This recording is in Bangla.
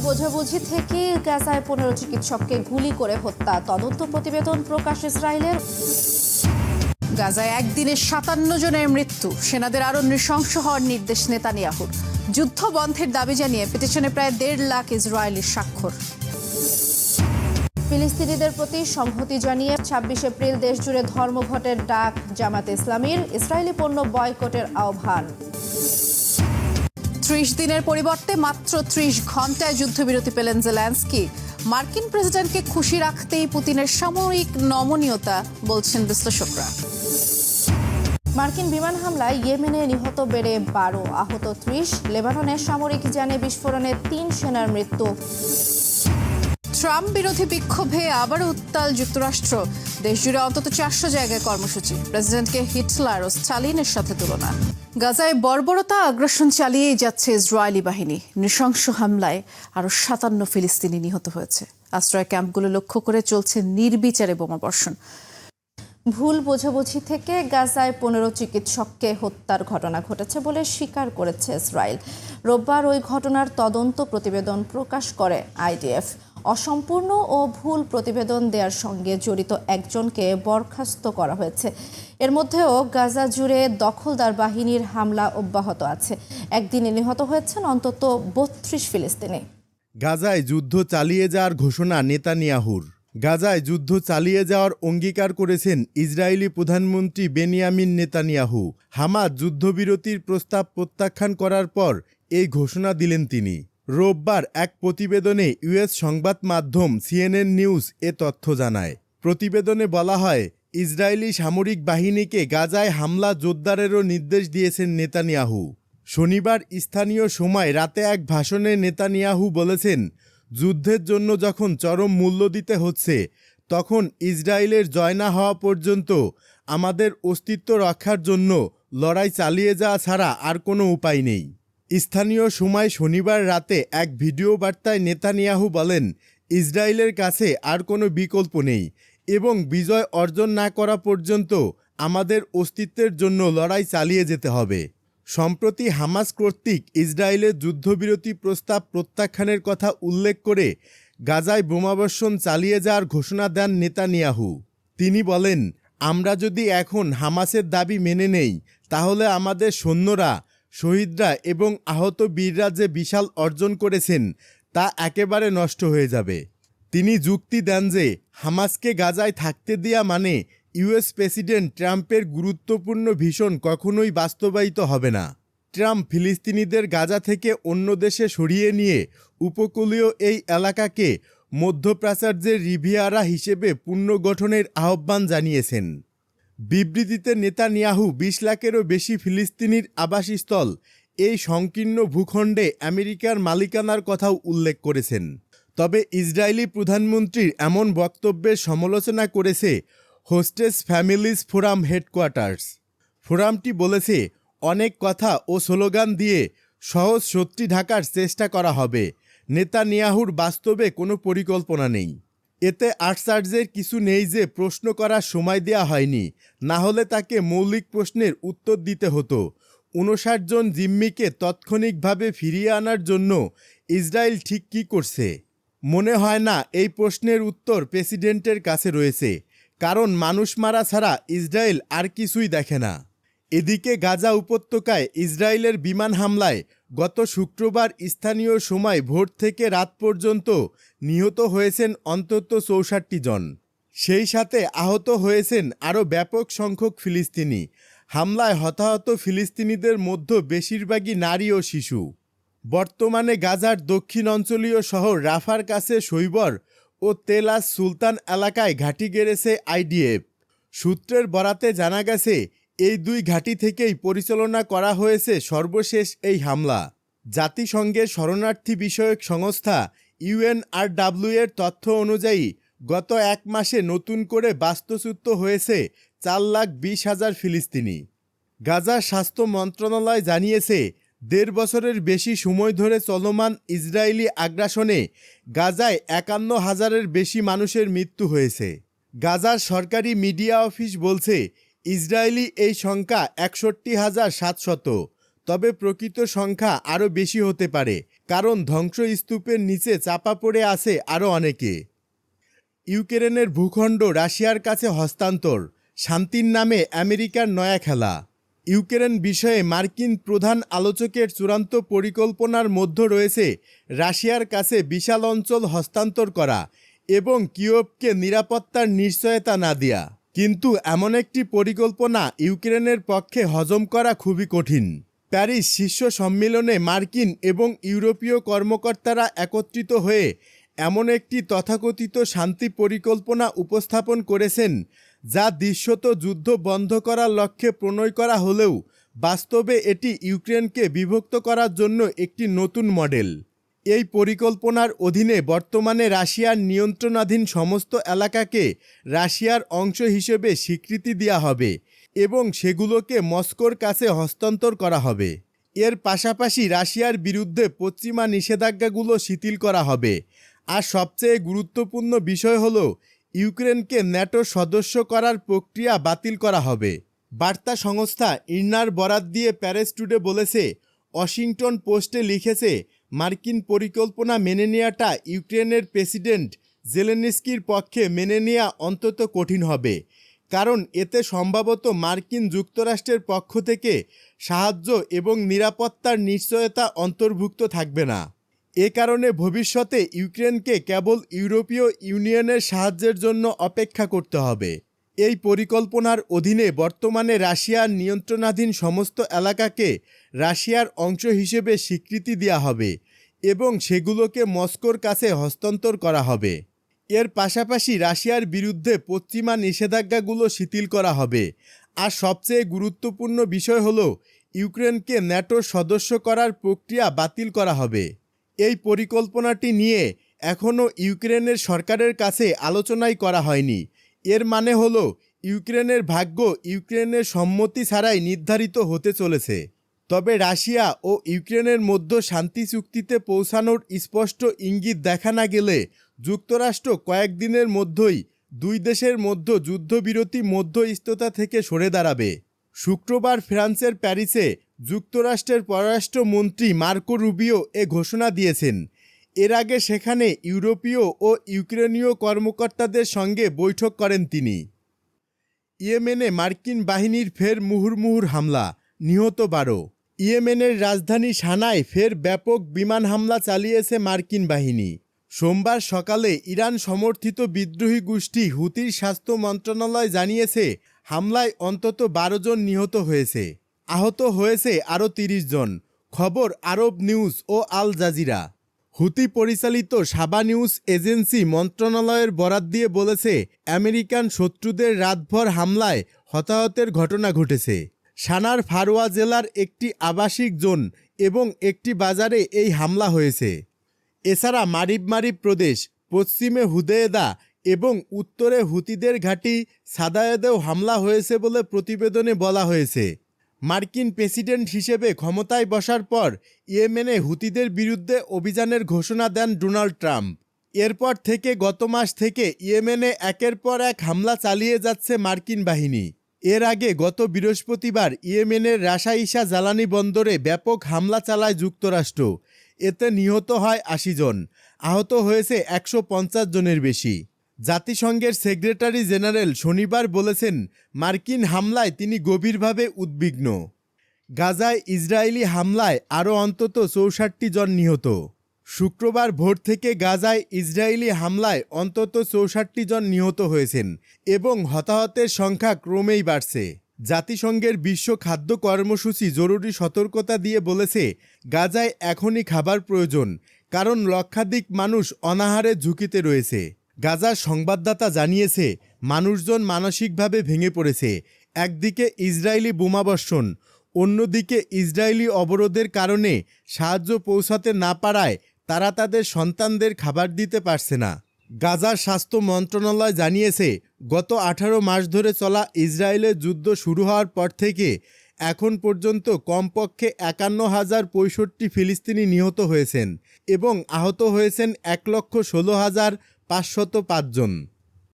বোঝাবুঝি থেকে গাজায় 15 চিকিৎসককে গুলি করে হত্যা, তদন্ত প্রতিবেদন প্রকাশ ইসরায়েলের। গাজায় একদিনে 57 জনের মৃত্যু, সেনাদের আরও নৃশংস হওয়ার নির্দেশ নেতানিয়াহুর। যুদ্ধ বন্ধের দাবি জানিয়ে পিটিশনে প্রায় 1.5 লাখ ইসরায়েলির স্বাক্ষর। ফিলিস্তিনিদের প্রতি সংহতি জানিয়ে 26 এপ্রিল দেশজুড়ে ধর্মঘটের ডাক জামাতে ইসলামীর, ইসরায়েলি পণ্য বয়কটের আহ্বান। 30 দিনের পরিবর্তে মাত্র 30 ঘন্টায় যুদ্ধবিরতি পেলেন জেলেনস্কি। মার্কিন প্রেসিডেন্টকে খুশি রাখতেই পুতিনের সামরিক নমনীয়তা, বলছেন বিশ্লেষকরা। মার্কিন বিমান হামলায় ইয়েমেনে নিহত বেড়ে 12, আহত 30। লেবাননের সামরিক যানে বিস্ফোরণে 3 সেনার মৃত্যু। ট্রাম্প বিরোধী বিক্ষোভে আবারও উত্তাল যুক্তরাষ্ট্র, দেশজুড়ে অন্তত 400 জায়গায় কর্মসূচি, প্রেসিডেন্টকে হিটলার ও স্টালিনের সাথে তুলনা। গাজায় বর্বরতা আগ্রাসন চালিয়েই যাচ্ছে ইসরায়েলি বাহিনী। নৃশংস হামলায় আরও 57 ফিলিস্তিনি নিহত হয়েছে। আশ্রয় ক্যাম্পগুলো লক্ষ্য করে চলছে নির্বিচারে বোমাবর্ষণ। ভুল বোঝাবুঝি থেকে গাজায় 15 চিকিৎসককে হত্যার ঘটনা ঘটেছে বলে স্বীকার করেছে ইসরায়েল। রোববার ওই ঘটনার তদন্ত প্রতিবেদন প্রকাশ করে আইডিএফ। অসম্পূর্ণ ও ভুল প্রতিবেদন দেওয়ার সঙ্গে জড়িত একজনকে বরখাস্ত করা হয়েছে। এর মধ্যেও গাজা জুড়ে দখলদার বাহিনীর হামলা অব্যাহত আছে। একদিনে নিহত হয়েছেন অন্তত 32 ফিলিস্তিনি। গাজায় যুদ্ধ চালিয়ে যাওয়ার ঘোষণা নেতানিয়াহুর। গাজায় যুদ্ধ চালিয়ে যাওয়ার অঙ্গীকার করেছেন ইসরায়েলি প্রধানমন্ত্রী বেনিয়ামিন নেতানিয়াহু। হামাস যুদ্ধবিরতির প্রস্তাব প্রত্যাখ্যান করার পর এই ঘোষণা দিলেন তিনি। রোববার এক প্রতিবেদনে ইউএস সংবাদ মাধ্যম সিএনএন নিউজ এ তথ্য জানায়। প্রতিবেদনে বলা হয়, ইসরায়েলি সামরিক বাহিনীকে গাজায় হামলা জোরদারেরও নির্দেশ দিয়েছেন নেতানিয়াহু। শনিবার স্থানীয় সময় রাতে এক ভাষণে নেতানিয়াহু বলেছেন, যুদ্ধের জন্য যখন চরম মূল্য দিতে হচ্ছে, তখন ইসরায়েলের জয় না হওয়া পর্যন্ত আমাদের অস্তিত্ব রক্ষার জন্য লড়াই চালিয়ে যাওয়া ছাড়া আর কোনো উপায় নেই। স্থানীয় সময় শনিবার রাতে এক ভিডিও বার্তায় নেতানিয়াহু বলেন, ইসরায়েলের কাছে আর কোনো বিকল্প নেই এবং বিজয় অর্জন না করা পর্যন্ত আমাদের অস্তিত্বের জন্য লড়াই চালিয়ে যেতে হবে। সম্প্রতি হামাস কর্তৃক ইসরায়েলের যুদ্ধবিরতি প্রস্তাব প্রত্যাখ্যানের কথা উল্লেখ করে গাজায় বোমাবর্ষণ চালিয়ে যাওয়ার ঘোষণা দেন নেতানিয়াহু। তিনি বলেন, আমরা যদি এখন হামাসের দাবি মেনে নেই, তাহলে আমাদের সৈন্যরা, শহীদরা এবং আহত বীররা যে বিশাল অর্জন করেছেন তা একেবারে নষ্ট হয়ে যাবে। তিনি যুক্তি দেন যে হামাসকে গাজায় থাকতে দেয়া মানে ইউএস প্রেসিডেন্ট ট্রাম্পের গুরুত্বপূর্ণ ভিশন কখনোই বাস্তবায়িত হবে না। ট্রাম্প ফিলিস্তিনিদের গাজা থেকে অন্য দেশে সরিয়ে নিয়ে উপকূলীয় এই এলাকাকে মধ্যপ্রাচ্যের রিভিয়েরা হিসেবে পুনর্গঠনের আহ্বান জানিয়েছেন। বিবৃতিতে নেতানিয়াহু 20 লাখেরও বেশি ফিলিস্তিনির আবাসস্থল এই সংকীর্ণ ভূখণ্ডে আমেরিকার মালিকানার কথাও উল্লেখ করেছেন। তবে ইসরায়েলি প্রধানমন্ত্রীর এমন বক্তব্যের সমালোচনা করেছে হোস্টেস ফ্যামিলিজ ফোরাম হেডকোয়ার্টার্স। ফোরামটি বলেছে, অনেক কথা ও স্লোগান দিয়ে সহজ সত্যি ঢাকার চেষ্টা করা হবে। নেতানিয়াহুর বাস্তবে কোনো পরিকল্পনা নেই। এতে আশ্চর্যের কিছু নেই যে প্রশ্ন করার সময় দেওয়া হয়নি, না হলে তাকে মৌলিক প্রশ্নের উত্তর দিতে হতো। 59 জন জিম্মিকে তাৎক্ষণিকভাবে ফিরিয়ে আনার জন্য ইসরায়েল ঠিক কী করছে? মনে হয় না এই প্রশ্নের উত্তর প্রেসিডেন্টের কাছে রয়েছে, কারণ মানুষ মারা ছাড়া ইসরায়েল আর কিছুই দেখে না। এদিকে গাজা উপত্যকায় ইসরায়েলের বিমান হামলায় গত শুক্রবার স্থানীয় সময় ভোর থেকে রাত পর্যন্ত নিহত হয়েছেন অন্তত 64 জন। সেই সাথে আহত হয়েছেন আরও ব্যাপক সংখ্যক ফিলিস্তিনি। হামলায় হতাহত ফিলিস্তিনিদের মধ্যে বেশিরভাগই নারী ও শিশু। বর্তমানে গাজার দক্ষিণ অঞ্চলীয় শহর রাফার কাছে শৈবর ও তেল আস সুলতান এলাকায় ঘাঁটি গেড়েছে আইডিএফ। সূত্রের বরাতে জানা গেছে, এই দুই ঘাঁটি থেকেই পরিচালনা করা হয়েছে সর্বশেষ এই হামলা। জাতিসংঘের শরণার্থী বিষয়ক সংস্থা ইউএনআরডব্লিউ এর তথ্য অনুযায়ী গত এক মাসে নতুন করে বাস্তুচ্যুত হয়েছে 4,20,000 ফিলিস্তিনি। গাজার স্বাস্থ্য মন্ত্রণালয় জানিয়েছে, 1.5 বছরের বেশি সময় ধরে চলমান ইসরায়েলি আগ্রাসনে গাজায় 51,000-এর বেশি মানুষের মৃত্যু হয়েছে। গাজার সরকারি মিডিয়া অফিস বলছে, ইসরায়েলি এই সংখ্যা 61,700, তবে প্রকৃত সংখ্যা আরও বেশি হতে পারে, কারণ ধ্বংসস্তূপের নিচে চাপা পড়ে আছে আরও অনেকে। ইউক্রেনের ভূখণ্ড রাশিয়ার কাছে হস্তান্তর, শান্তির নামে আমেরিকার নয়া খেলা। ইউক্রেন বিষয়ে মার্কিন প্রধান আলোচকের চূড়ান্ত পরিকল্পনার মধ্যে রয়েছে রাশিয়ার কাছে বিশাল অঞ্চল হস্তান্তর করা এবং কিয়েভকে নিরাপত্তার নিশ্চয়তা না দেয়া। কিন্তু এমন একটি পরিকল্পনা ইউক্রেনের পক্ষে হজম করা খুবই কঠিন। প্যারিস শীর্ষ সম্মেলনে মার্কিন এবং ইউরোপীয় কর্মকর্তারা একত্রিত হয়ে এমন একটি তথাকথিত শান্তি পরিকল্পনা উপস্থাপন করেছেন, যা দৃশ্যত যুদ্ধ বন্ধ করার লক্ষ্যে প্রণয় করা হলেও বাস্তবে এটি ইউক্রেনকে বিভক্ত করার জন্য একটি নতুন মডেল। এই পরিকল্পনার অধীনে বর্তমানে রাশিয়ার নিয়ন্ত্রণাধীন সমস্ত এলাকাকে রাশিয়ার অংশ হিসেবে স্বীকৃতি দেওয়া হবে এবং সেগুলোকে মস্কোর কাছে হস্তান্তর করা হবে। এর পাশাপাশি রাশিয়ার বিরুদ্ধে পশ্চিমা নিষেধাজ্ঞাগুলো শিথিল করা হবে। আর সবচেয়ে গুরুত্বপূর্ণ বিষয় হলো ইউক্রেনকে ন্যাটো সদস্য করার প্রক্রিয়া বাতিল করা হবে। বার্তা সংস্থা ইরনার বরাত দিয়ে প্যারিস টুডে বলেছে, ওয়াশিংটন পোস্টে লিখেছে, মার্কিন পরিকল্পনা মেনে নেওয়াটা ইউক্রেনের প্রেসিডেন্ট জেলেনস্কির পক্ষে মেনে নেওয়া অন্তত কঠিন হবে, কারণ এতে সম্ভবত মার্কিন যুক্তরাষ্ট্রের পক্ষ থেকে সাহায্য এবং নিরাপত্তার নিশ্চয়তা অন্তর্ভুক্ত থাকবে না। এ কারণে ভবিষ্যতে ইউক্রেনকে কেবল ইউরোপীয় ইউনিয়নের সাহায্যের জন্য অপেক্ষা করতে হবে। এই পরিকল্পনার অধীনে বর্তমানে রাশিয়ার নিয়ন্ত্রণাধীন সমস্ত এলাকাকে রাশিয়ার অংশ হিসেবে স্বীকৃতি দেওয়া হবে এবং সেগুলোকে মস্কোর কাছে হস্তান্তর করা হবে। এর পাশাপাশি রাশিয়ার বিরুদ্ধে পশ্চিমা নিষেধাজ্ঞাগুলো শিথিল করা হবে। আর সবচেয়ে গুরুত্বপূর্ণ বিষয় হলো ইউক্রেনকে ন্যাটোর সদস্য করার প্রক্রিয়া বাতিল করা হবে। এই পরিকল্পনাটি নিয়ে এখনও ইউক্রেনের সরকারের কাছে আলোচনাই করা হয়নি। এর মানে হলো ইউক্রেনের ভাগ্য ইউক্রেনের সম্মতি ছাড়াই নির্ধারিত হতে চলেছে। তবে রাশিয়া ও ইউক্রেনের মধ্যে শান্তি চুক্তিতে পৌঁছানোর স্পষ্ট ইঙ্গিত দেখা না গেলে যুক্তরাষ্ট্র কয়েকদিনের মধ্যেই দুই দেশের মধ্যে যুদ্ধবিরতি মধ্যস্থতা থেকে সরে দাঁড়াবে। শুক্রবার ফ্রান্সের প্যারিসে যুক্তরাষ্ট্রের পররাষ্ট্রমন্ত্রী মার্কো রুবিও এ ঘোষণা দিয়েছেন। এর আগে সেখানে ইউরোপীয় ও ইউক্রেনীয় কর্মকর্তাদের সঙ্গে বৈঠক করেন তিনি। ইয়েমেনে মার্কিন বাহিনীর ফের মুহুর্মুহুর হামলা, নিহত 12। ইয়েমেনের রাজধানী সানায় ফের ব্যাপক বিমান হামলা চালিয়েছে মার্কিন বাহিনী। সোমবার সকালে ইরান সমর্থিত বিদ্রোহী গোষ্ঠী হুতির স্বাস্থ্য মন্ত্রণালয় জানিয়েছে, হামলায় অন্তত 12 জন নিহত হয়েছে। আহত হয়েছে আরও 30 জন। খবর আরব নিউজ ও আল জাজিরা। হুতি পরিচালিত সাবা নিউজ এজেন্সি মন্ত্রণালয়ের বরাত দিয়ে বলেছে, আমেরিকান শত্রুদের রাতভর হামলায় হতাহতের ঘটনা ঘটেছে। সানার ফারোয়া জেলার একটি আবাসিক জোন এবং একটি বাজারে এই হামলা হয়েছে। এছাড়া মারিব প্রদেশ, পশ্চিমে হুদেয়দা এবং উত্তরে হুতিদের ঘাঁটি সাদায়েদেও হামলা হয়েছে বলে প্রতিবেদনে বলা হয়েছে। মার্কিন প্রেসিডেন্ট হিসেবে ক্ষমতায় বসার পর ইয়েমেনে হুতিদের বিরুদ্ধে অভিযানের ঘোষণা দেন ডোনাল্ড ট্রাম্প। এরপর থেকে গত মাস থেকে ইয়েমেনে একের পর এক হামলা চালিয়ে যাচ্ছে মার্কিন বাহিনী। এর আগে গত বৃহস্পতিবার ইয়েমেনের রাশা ইশা জ্বালানি বন্দরে ব্যাপক হামলা চালায় যুক্তরাষ্ট্র। এতে নিহত হয় 80 জন, আহত হয়েছে 150 জনের বেশি। জাতিসংঘের সেক্রেটারি জেনারেল শনিবার বলেছেন, মার্কিন হামলায় তিনি গভীরভাবে উদ্বিগ্ন। গাজায় ইসরায়েলি হামলায় আরও অন্তত 64 জন নিহত। শুক্রবার ভোর থেকে গাজায় ইসরায়েলি হামলায় অন্তত 64 জন নিহত হয়েছেন এবং হতাহতের সংখ্যা ক্রমেই বাড়ছে। জাতিসংঘের বিশ্ব খাদ্য কর্মসূচি জরুরি সতর্কতা দিয়ে বলেছে, গাজায় এখনই খাবার প্রয়োজন, কারণ লক্ষাধিক মানুষ অনাহারের ঝুঁকিতে রয়েছে। গাজার সংবাদদাতা জানিয়েছে, মানুষজন মানসিকভাবে ভেঙে পড়েছে। একদিকে ইসরায়েলি বোমাবর্ষণ, অন্যদিকে ইসরায়েলি অবরোধের কারণে সাহায্য পৌঁছাতে না পারায় তারা তাদের সন্তানদের খাবার দিতে পারছে না। গাজার স্বাস্থ্য মন্ত্রণালয় জানিয়েছে, গত 18 মাস ধরে চলা ইসরায়েলের যুদ্ধ শুরু হওয়ার পর থেকে এখন পর্যন্ত কমপক্ষে 51,065 ফিলিস্তিনি নিহত হয়েছেন এবং আহত হয়েছেন 1,16,505 জন।